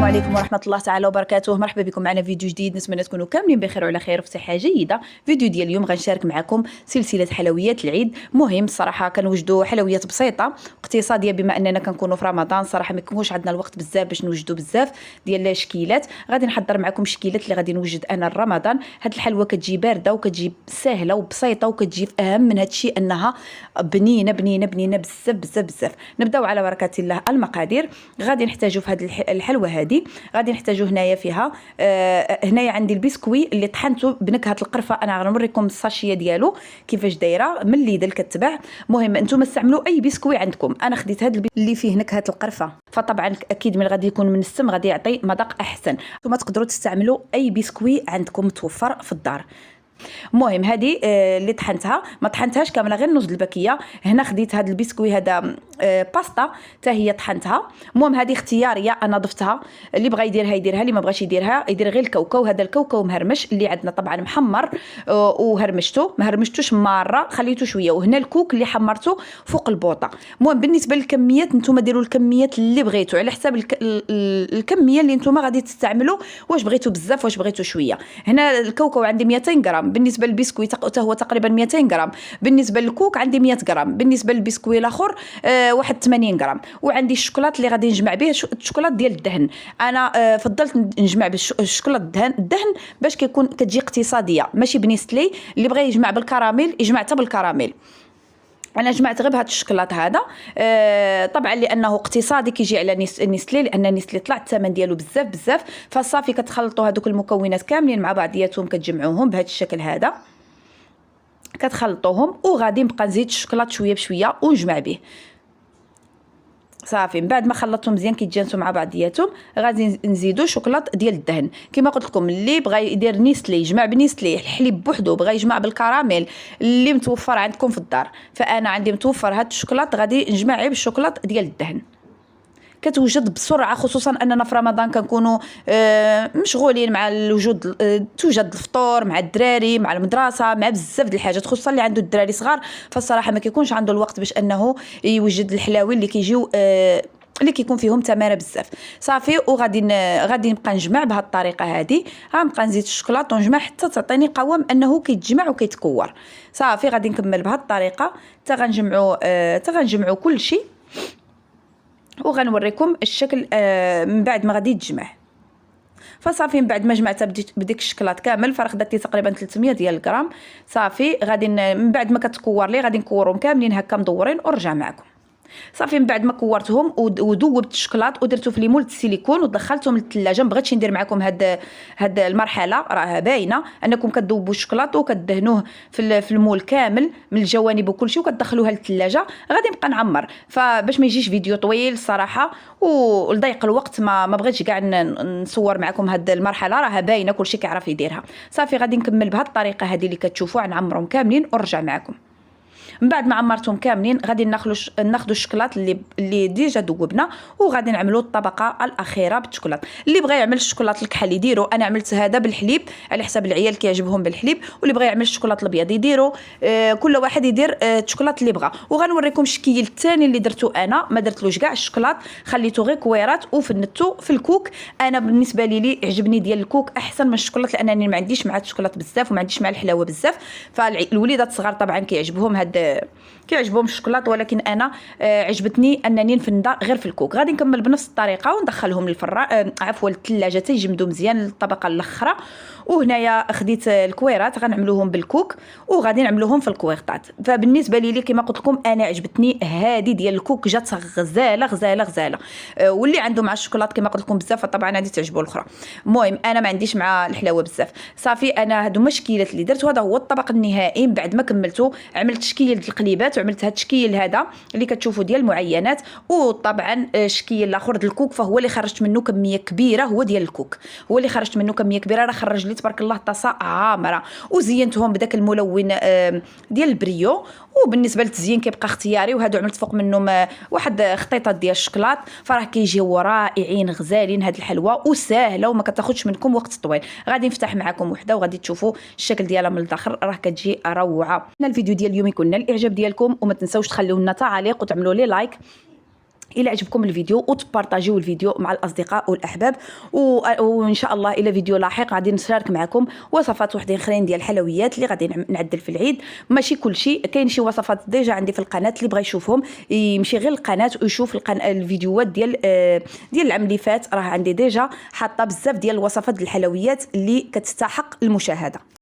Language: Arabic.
عليكم ورحمة الله تعالى وبركاته. مرحبا بكم معنا فيديو جديد، نتمنى تكونوا كاملين بخير وعلى خير وفي صحة جيدة. فيديو ديال اليوم غنشارك معكم سلسلة حلويات العيد. مهم الصراحة كنوجدوا حلويات بسيطة اقتصادية، بما اننا كنكونوا في رمضان صراحة ما يكونش عندنا الوقت بزاف باش نوجدوا بزاف ديال الشكيلات. غادي نحضر معكم شكيلات اللي غادي نوجد انا لرمضان. هاد الحلوى كتجي باردة وكتجي سهلة وبسيطة، وكتجي اهم من هادشي انها بنينة بنينة بنينة بزاف بزاف بزاف. نبداو على بركة الله. المقادير: غادي نحتاجو في هاد الحلوى هذه غادي نحتاجو هنايا فيها هنايا عندي البسكوي اللي طحنته بنكهه القرفه. انا غنوريكم الساشيه ديالو كيفاش دايره من ليدل كتباع. مهم انتم استعملوا اي بسكوي عندكم. انا خديت هذا اللي فيه نكهه القرفه، فطبعا اكيد من غادي يكون من السم غادي يعطي مذاق احسن. ثم تقدروا تستعملوا اي بسكوي عندكم متوفر في الدار. المهم هذه اللي طحنتها، ما طحنتهاش كامله غير نص الباكيه. هنا خديت هذا البسكوي هذا باستا حتى هي طحنتها. المهم هذه اختياريه، انا ضفتها. اللي بغى يديرها يديرها، اللي ما بغاش يديرها يدير غير الكاوكاو. هذا الكاوكاو مهرمش اللي عندنا طبعا محمر وهرمشته، ما هرمشتوش ماره، خليته شويه. وهنا الكوك اللي حمرته فوق البوطه. المهم بالنسبه للكميات نتوما ديروا الكميات اللي بغيتوا على حساب الكميه اللي نتوما غادي تستعملوا، واش بغيتوا بزاف واش بغيتوا شويه. هنا الكاوكاو عندي 200 غرام، بالنسبه للبسكوي حتى هو تقريبا 200 غرام، بالنسبه للكوك عندي 100 غرام، بالنسبه للبسكوي الاخر واحد 80 غرام. وعندي الشوكولات اللي غادي نجمع به الشوكولات ديال الدهن. انا فضلت نجمع بالشوكولات الدهن باش كتجي اقتصاديه ماشي بنيستلي. اللي بغى يجمع بالكراميل يجمع حتى بالكراميل. انا جمعت غير بهذا الشوكولات هذا طبعا لانه اقتصادي كيجي على نيستلي، لان نيستلي طلع الثمن ديالو بزاف بزاف. فصافي كتخلطوا هذوك المكونات كاملين مع بعضياتهم، كتجمعوهم بهذا الشكل هذا، كتخلطوهم. وغادي نبقى نزيد الشوكولات شويه بشويه ونجمع به. صافي من بعد ما خلطتهم مزيان كيتجانسوا مع بعضياتهم، غادي نزيدوا شوكولات ديال الدهن. كما قلت لكم اللي بغى يدير نيستلي يجمع بنيستلي، الحليب بوحدو بغى يجمع بالكراميل اللي متوفر عندكم في الدار. فانا عندي متوفر هاد الشوكولات، غادي نجمع غير بالشوكولات ديال الدهن. كتوجد بسرعه، خصوصا اننا في رمضان كنكونوا مشغولين مع الوجود. توجد الفطور مع الدراري مع المدرسه مع بزاف د الحاجات، خصوصا اللي عنده الدراري صغار فالصراحه ما كيكونش عنده الوقت باش انه يوجد الحلاوي اللي كيجيو اللي كيكون فيهم تماره بزاف. صافي وغادي نبقى نجمع بهذه الطريقه هذه. غنبقى نزيد الشوكولاط ونجمع حتى تعطيني قوام انه كيتجمع وكيتكور. صافي غادي نكمل بهذه الطريقه حتى غنجمعوا كل شيء، وغنوريكم الشكل من بعد ما غادي يتجمع. فصافي من بعد ما جمعتها بديك الشكلاط كامل، فراه خدات لي تقريبا 300 ديال الغرام. صافي غادي من بعد ما كتكور لي غادي نكورهم كاملين هكا مدورين ونرجع معكم. صافي من بعد ما كورتهم وذوبت الشوكولاط ودرتو في ليمول السيليكون ودخلتهم للثلاجه. ما بغيتش ندير معكم هاد المرحله، راه باينه انكم كتذوبوا الشوكولاط وكدهنوه في المول كامل من الجوانب وكل شيء وكتدخلوها للثلاجه. غادي نبقى نعمر، فباش ما يجيش فيديو طويل الصراحه ولضيق الوقت ما بغيتش كاع نصور معكم هاد المرحله، راه باينه كل شيء كيعرف يديرها. صافي غادي نكمل بهاد الطريقه هذه اللي كتشوفوا، نعمرهم كاملين ونرجع معكم. من بعد ما عمرتهم كاملين غادي ناخذوا الشوكولاط اللي ديجا ذوبنا، وغادي نعملوا الطبقه الاخيره بالشوكولاط. اللي بغى يعمل الشوكولاط الكحل يديروا، انا عملت هذا بالحليب على حساب العيال كيعجبهم بالحليب. واللي بغى يعمل الشوكولاط الابيض يديروا، كل واحد يدير الشوكولاط اللي بغى. وغنوريكم الشكل الثاني اللي درتو انا، ما درتلوش كاع الشوكولاط، خليته غير كويرات وفنتو في الكوك. انا بالنسبه لي عجبني ديال الكوك احسن من الشوكولاط، لانني ما عنديش مع الشوكولاط بزاف وما عنديش مع الحلاوه بزاف. فالوليدات الصغار طبعا كيعجبهم الشوكولاط، ولكن انا عجبتني انني نفندا غير في الكوك. غادي نكمل بنفس الطريقه وندخلهم للفران عفوا الثلاجه يجمدوا مزيان للطبقه الاخرى. وهنايا خديت الكويرات غنعملوهم بالكوك وغادي نعملوهم في الكويرطات. فبالنسبه لي كما قلت لكم انا عجبتني هذه ديال الكوك، جات غزاله غزاله غزاله. واللي عنده مع الشوكولاط كما قلت لكم بزاف طبعا غادي تعجبو الاخرى. المهم انا ما عنديش مع الحلاوه بزاف. صافي انا هادو مشكيلات اللي درت، وهذا هو الطبق النهائي. من بعد ما كملته عملت تشكيل القليبات، وعملت هذا التشكيل هذا اللي كتشوفوا ديال المعينات. وطبعا الشكيل الاخر ديال الكوك فهو اللي خرجت منه كميه كبيره، هو ديال الكوك هو اللي خرجت منه كميه كبيره. راه خرج لي تبارك الله طاسه عامره. وزينتهم بداك الملون ديال البريو. وبالنسبه للتزيين كيبقى اختياري. وهادو عملت فوق منهم واحد خطيطه ديال الشوكولاط. فراه كيجيو رائعين غزالين هاد الحلوى وسهله وما كتاخذش منكم وقت طويل. غادي نفتح معكم وحده وغادي تشوفوا الشكل ديالها من الداخل، راه كتجي روعه. الفيديو ديال اليوم يكون نال الاعجاب ديالكم، وما تنساوش تخليو لنا تعاليق وتعملوا لي لايك الى عجبكم الفيديو وتبارطاجيو الفيديو مع الاصدقاء والاحباب. وان شاء الله الى فيديو لاحق غادي نشارك معكم وصفات وحدين اخرين ديال الحلويات اللي غادي نعدل في العيد. ماشي كلشي، كاين شي وصفات ديجا عندي في القناه، اللي بغى يشوفهم يمشي غير القناه ويشوف الفيديوهات ديال العام اللي فات، راه عندي ديجا حاطه بزاف ديال الوصفات ديال الحلويات اللي كتستحق المشاهده.